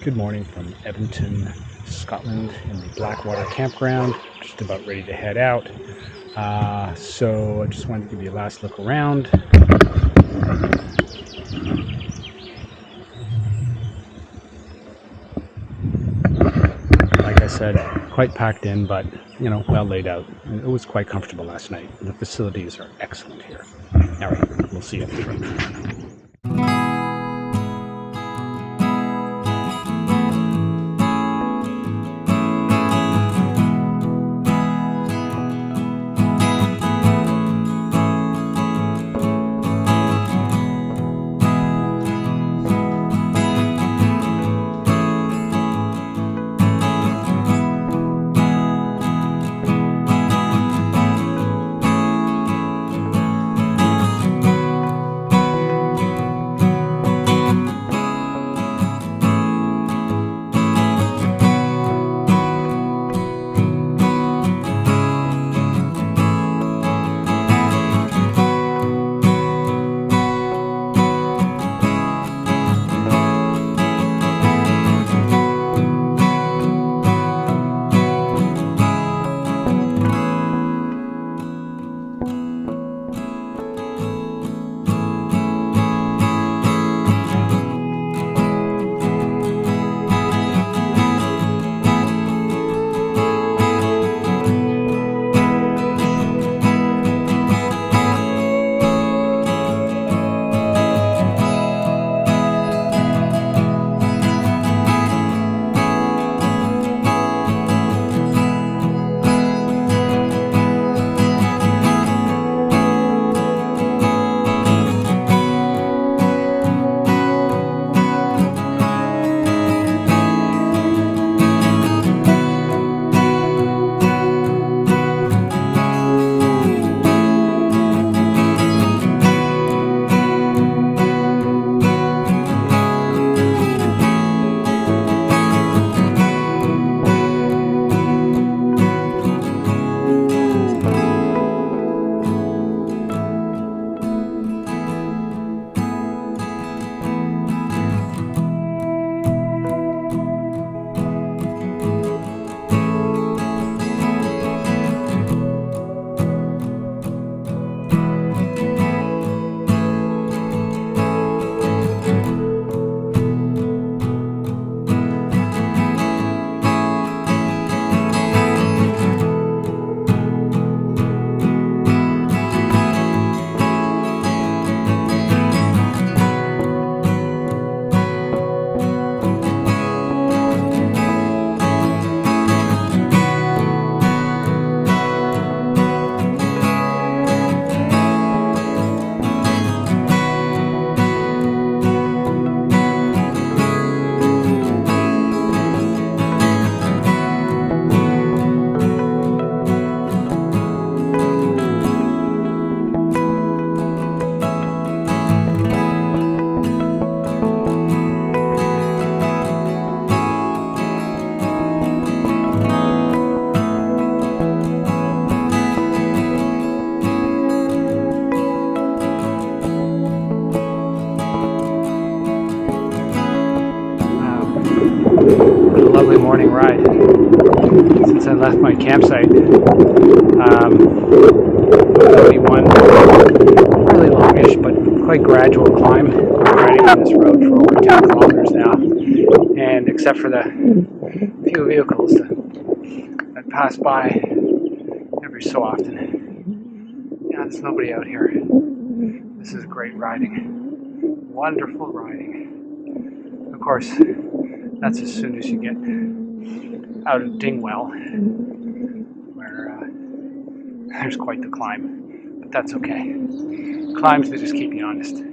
Good morning from Evanton, Scotland, in the Blackwater campground. Just about ready to head out. So I just wanted to give you a last look around. Like I said, quite packed in, but well laid out. It was quite comfortable last night. The facilities are excellent here. All right, we'll see you on the road. Lovely morning ride since I left my campsite. Only one really longish but quite gradual climb. I'm riding on this road for over 10 kilometers now, and except for the few vehicles that pass by every so often, there's nobody out here. This is great riding, wonderful riding. Of course, that's as soon as you get out of Dingwell, where there's quite the climb, but that's okay. Climbs that just keep me honest.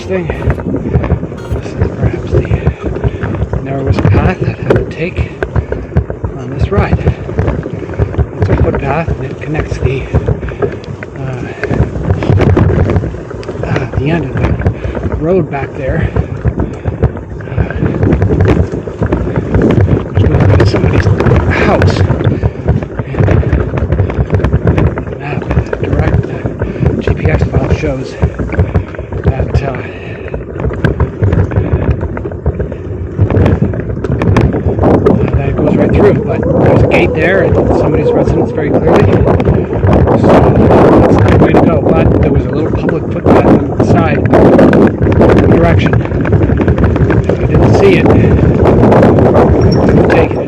interesting. This is perhaps the narrowest path that I would take on this ride. It's a footpath and it connects the end of the road back there. Which goes into somebody's house. The map, the GPS file shows that that it goes right through, but there's a gate there and somebody's residence very clearly. So that's not the way to go, but there was a little public footpath on the side direction. If you didn't see it, you'll take it.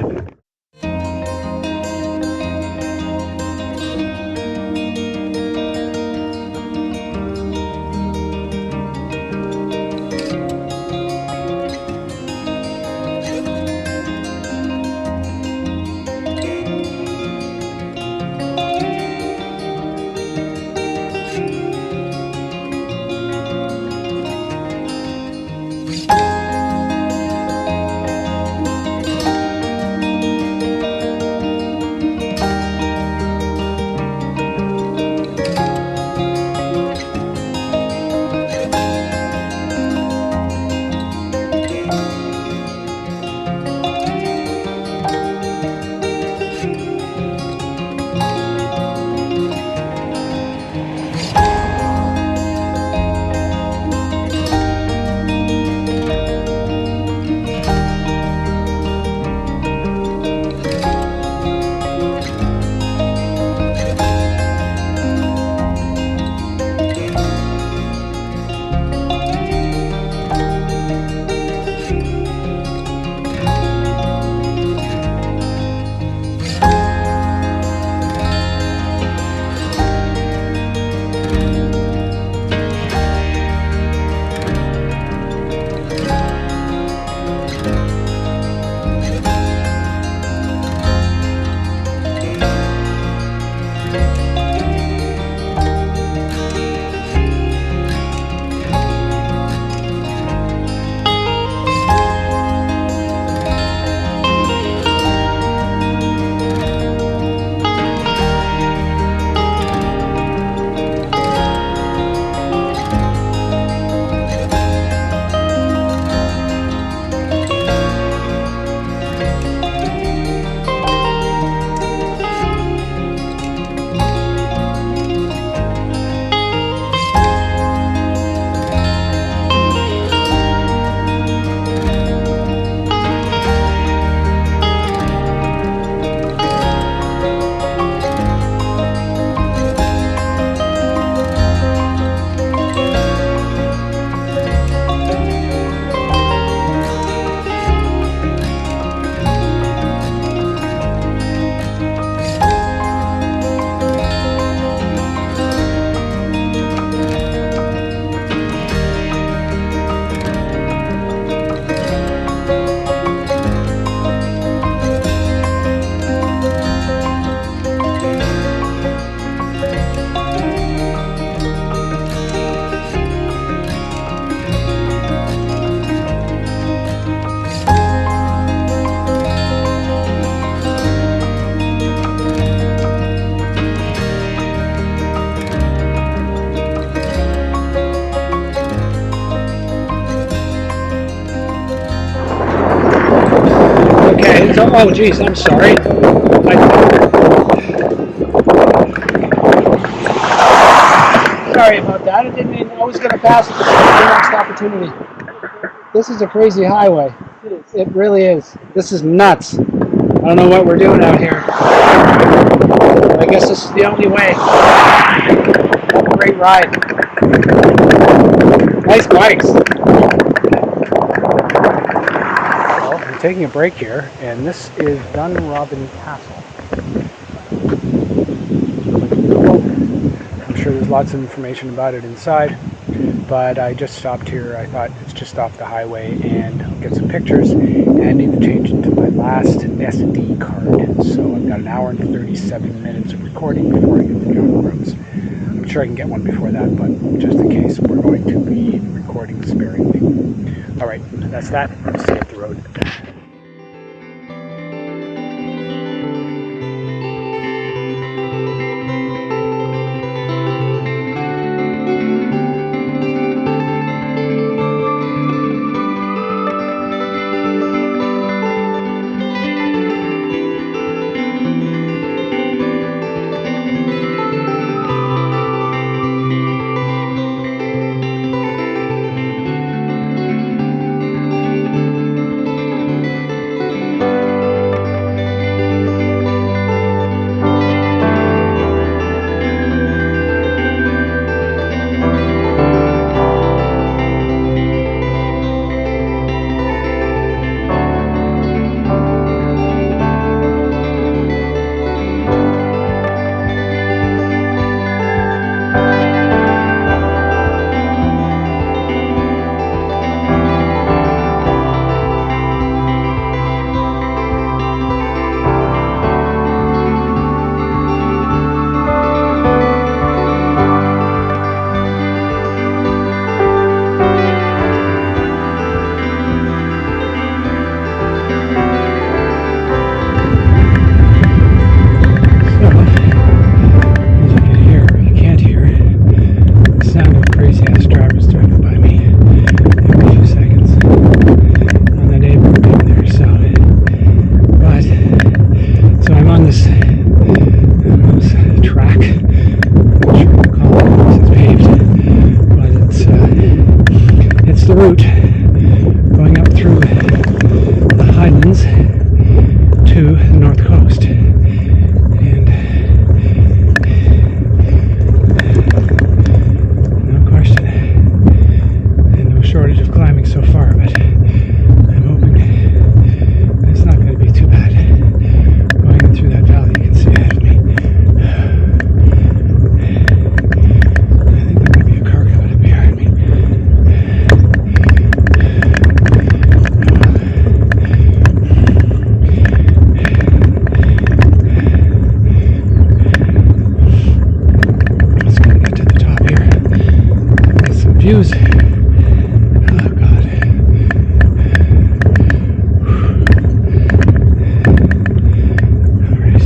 Oh, geez, I'm sorry. Sorry about that. I didn't mean I was going to pass at the next opportunity. This is a crazy highway. It really is. This is nuts. I don't know what we're doing out here. I guess this is the only way. What a great ride. Nice bikes. Well, we're taking a break here, and this is Dunrobin Castle. I'm sure there's lots of information about it inside, but I just stopped here. I thought it's just off the highway, and I'll get some pictures, and I need to change into my last SD card. So I've got an hour and 37 minutes of recording before I get to John Rose. I'm I'm sure I can get one before that, but just in case, we're going to be recording sparingly. Alright, that's that. Let's see you up the road. Route going up through the Highlands to the north coast, and no question, and no shortage of climbing so far, but I'm hoping it's not going to be too bad going in through that valley you can see ahead of me. I think there might be a car coming up behind me. Views. Oh God. All right.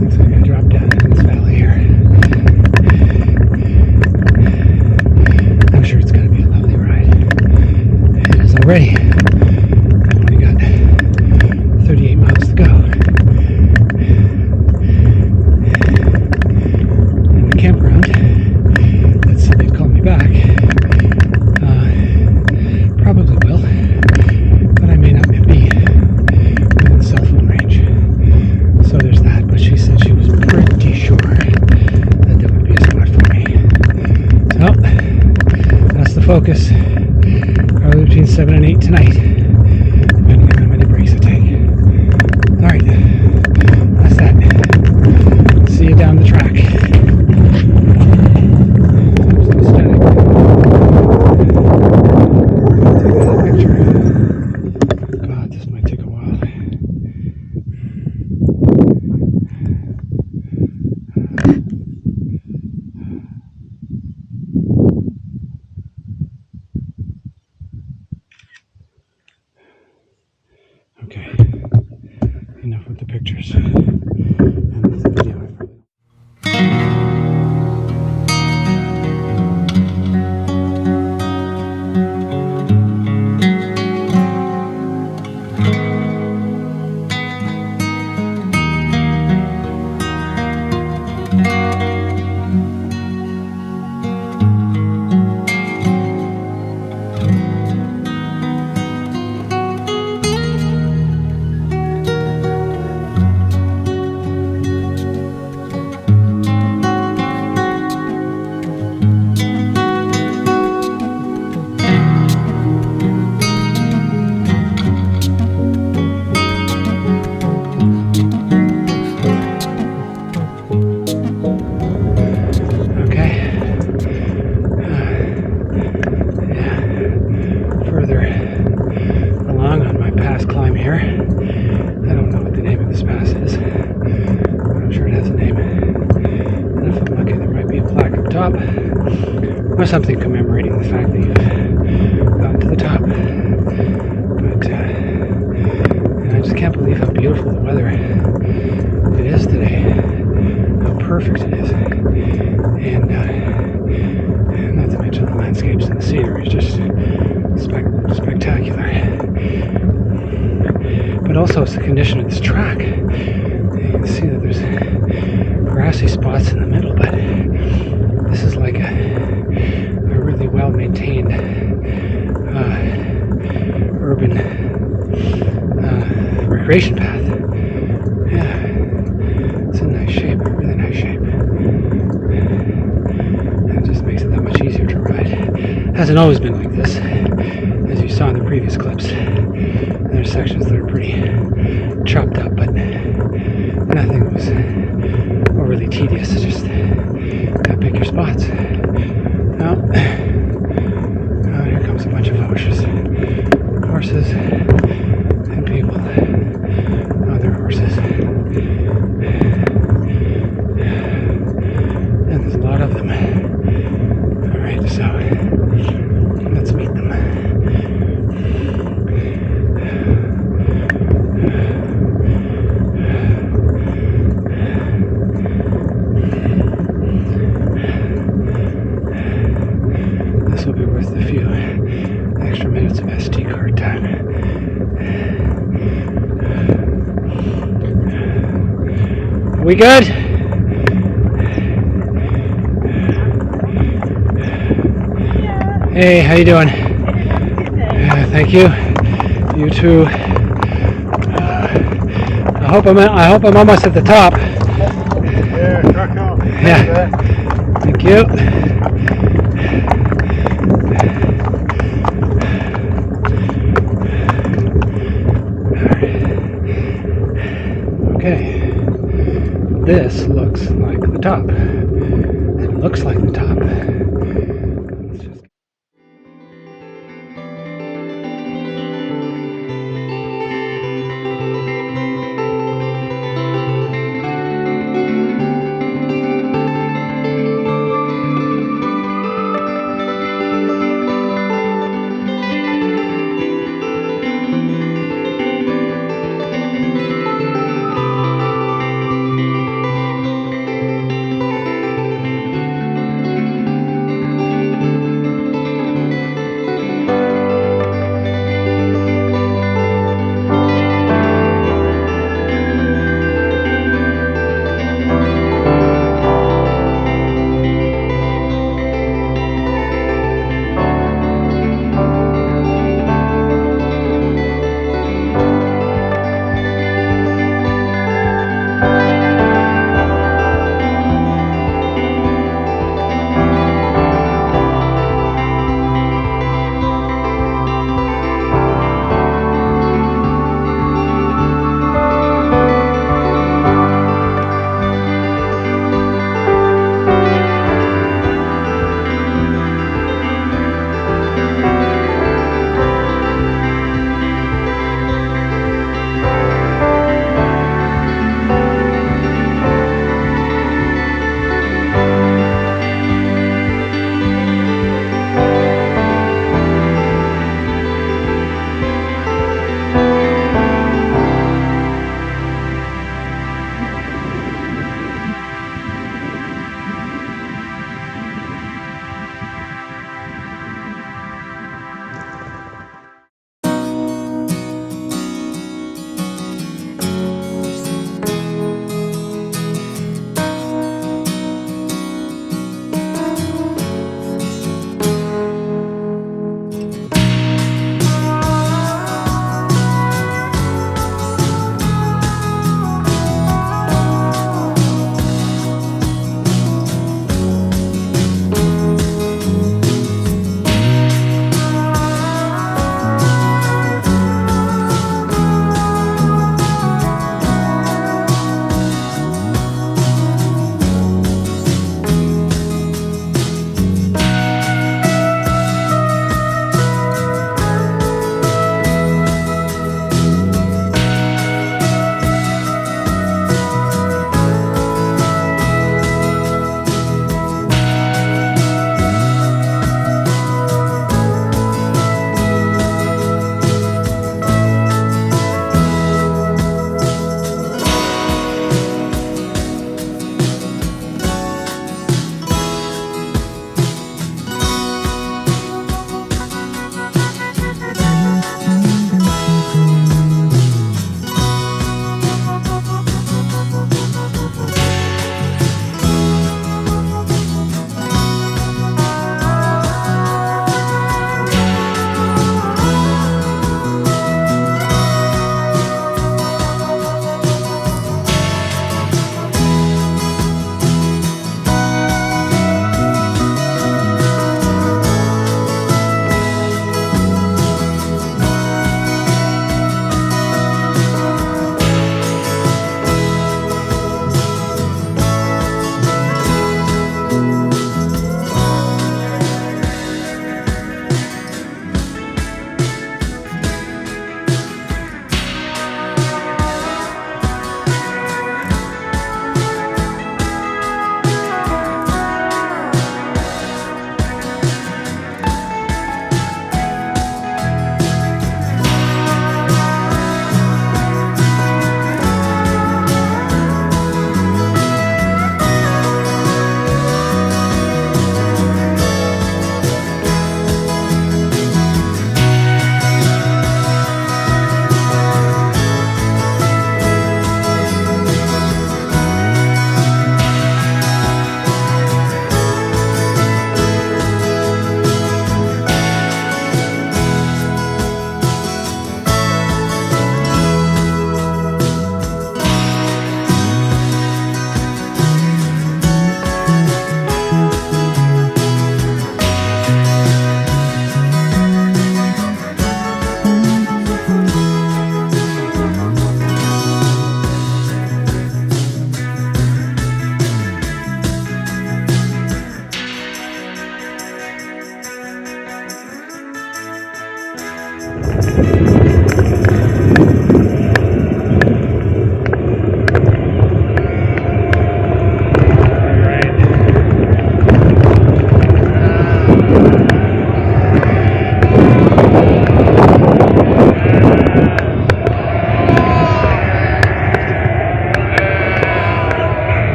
Looks like I dropped down in this valley here. I'm sure it's going to be a lovely ride. It is already. I've only got 38 miles to go. And the campground that said they'd call me back probably will, but I may not be within cell phone range. So there's that, but she said she was pretty sure that there would be a spot for me. So that's the focus. Probably between 7 and 8 tonight, depending on how many breaks I take. Alright, that's that. See you down the track. Still static. Take another picture. God, this might take a while. Okay, enough with the pictures. And with the video, I probably or something commemorating the fact that you've gotten to the top. But I just can't believe how beautiful the weather it is today. How perfect it is. And not to mention the landscapes and the scenery is just spectacular. But also it's the condition of this track. You can see that there's grassy spots in the middle, but this is like a really well maintained urban recreation path. Yeah, it's in nice shape, really nice shape. And it just makes it that much easier to ride. It hasn't always been like this, as you saw in the previous clips. There's sections that are pretty chopped up, but nothing was overly tedious. It's just gotta pick your spots. Now, here comes a bunch of horses and people on their horses. And there's a lot of them. Alright, so let's meet them. This will be worth a few extra minutes of SD card time. Are we good? Hey, how you doing? Thank you. You too. I hope I'm almost at the top. Yeah. Thank you. Okay. This looks like the top. It looks like the top. Let's just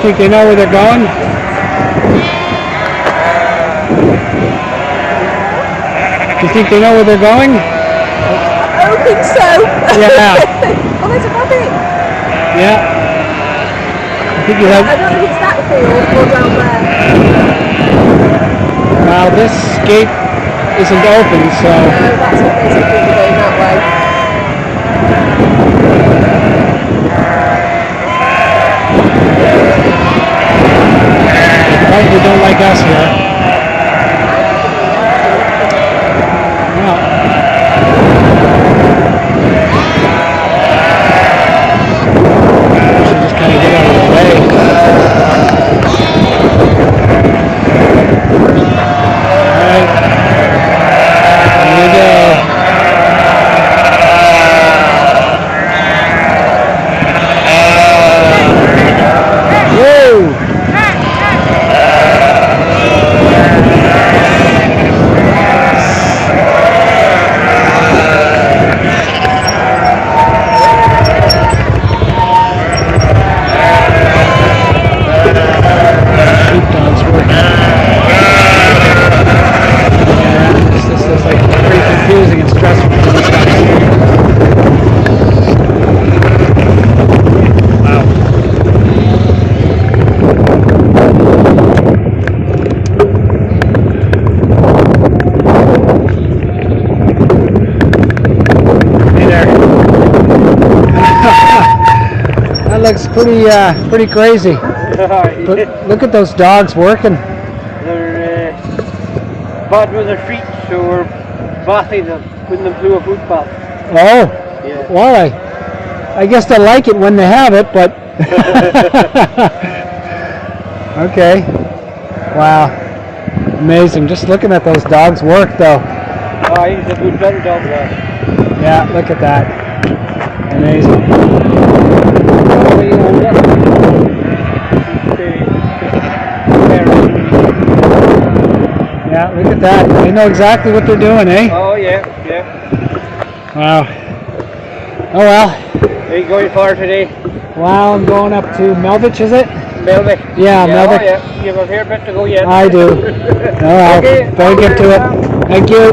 think they know where they're going? Do you think they know where they're going? I don't think so. Yeah. Oh, there's a rabbit. Yeah. I think you have. I don't know if it's that field or down there. Well, this gate isn't open, so. No, that's what makes me think they're going that way. They don't like us here. Yeah. Should just kind of get out of the way. Alright. Here we go. Whoa! Sheepdogs working. Yeah, this is like pretty confusing and stressful for these guys. Wow. Hey there. That looks pretty crazy. But look at those dogs working. They're bad with their feet, so we're bathing them, putting them through a foot bath. Oh, Yeah. well, I guess they like it when they have it, but okay. Wow, amazing. Just looking at those dogs work, though. Oh, he's a good better dog, that. Yeah, look at that. Amazing. Yeah, look at that. They know exactly what they're doing, eh? Oh, yeah, yeah. Wow. Oh well. Where are you going for today? Well, I'm going up to Melvich, is it? Melvick? Yeah, Melvick. Oh, yeah. You have a fair bit to go yet. I do. All right. Okay, Better get to it. Thank you.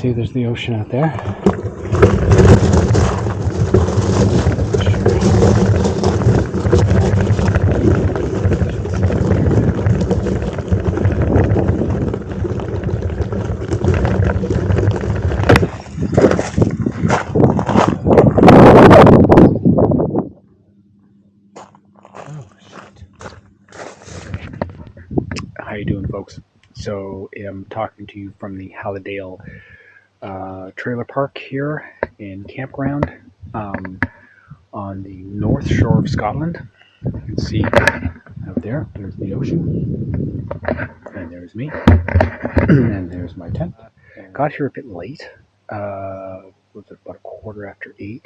see there's the ocean out there. How you doing, folks? So I'm talking to you from the Hallidale trailer park here in campground on the north shore of Scotland. You can see out there, there's the ocean, and there's me, and there's my tent. Got here a bit late. Was it about 8:15?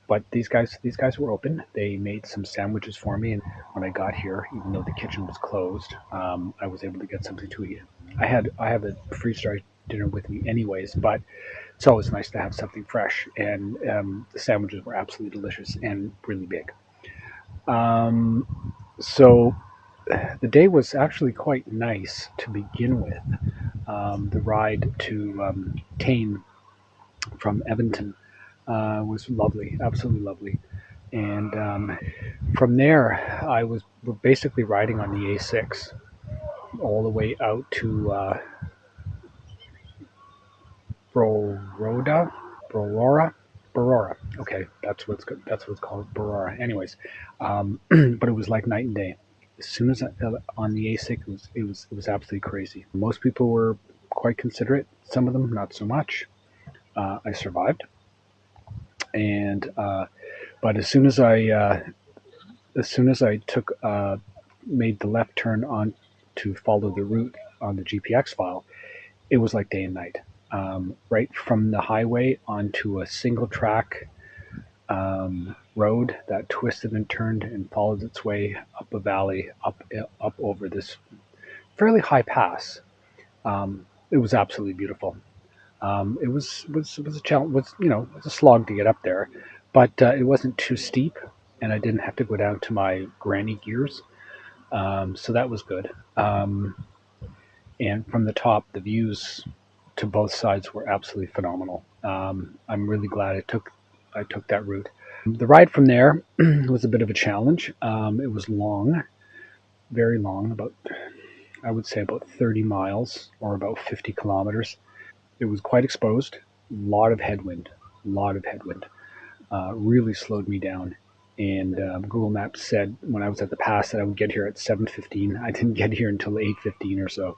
But these guys were open. They made some sandwiches for me, and when I got here, even though the kitchen was closed, I was able to get something to eat. I have a freeze-dried dinner with me, anyways, but it's always nice to have something fresh. And the sandwiches were absolutely delicious and really big. So the day was actually quite nice to begin with. The ride to Tain from Evanton was lovely, absolutely lovely. And from there, we're basically riding on the A6 all the way out to Broroda, Barora. Okay, that's what's called, Barora. Anyways, but it was like night and day. As soon as on the A6, it was absolutely crazy. Most people were quite considerate. Some of them not so much. I survived, and but as soon as I took made the left turn on to follow the route on the GPX file, it was like day and night. Right from the highway onto a single track road that twisted and turned and followed its way up a valley, up over this fairly high pass. It was absolutely beautiful. It was a challenge. It was a slog to get up there, but it wasn't too steep, and I didn't have to go down to my granny gears. So that was good. And from the top, the views to both sides were absolutely phenomenal. I'm really glad I took that route. The ride from there was a bit of a challenge. It was long, very long, I would say about 30 miles or about 50 kilometers. It was quite exposed, a lot of headwind, really slowed me down. And Google Maps said when I was at the pass that I would get here at 7:15. I didn't get here until 8:15 or so.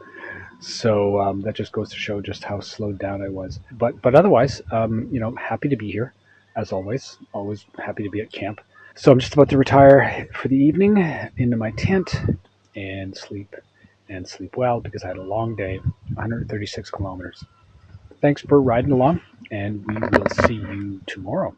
So that just goes to show just how slowed down I was. But otherwise, happy to be here, as always. Always happy to be at camp. So I'm just about to retire for the evening into my tent and sleep well because I had a long day, 136 kilometers. Thanks for riding along, and we will see you tomorrow.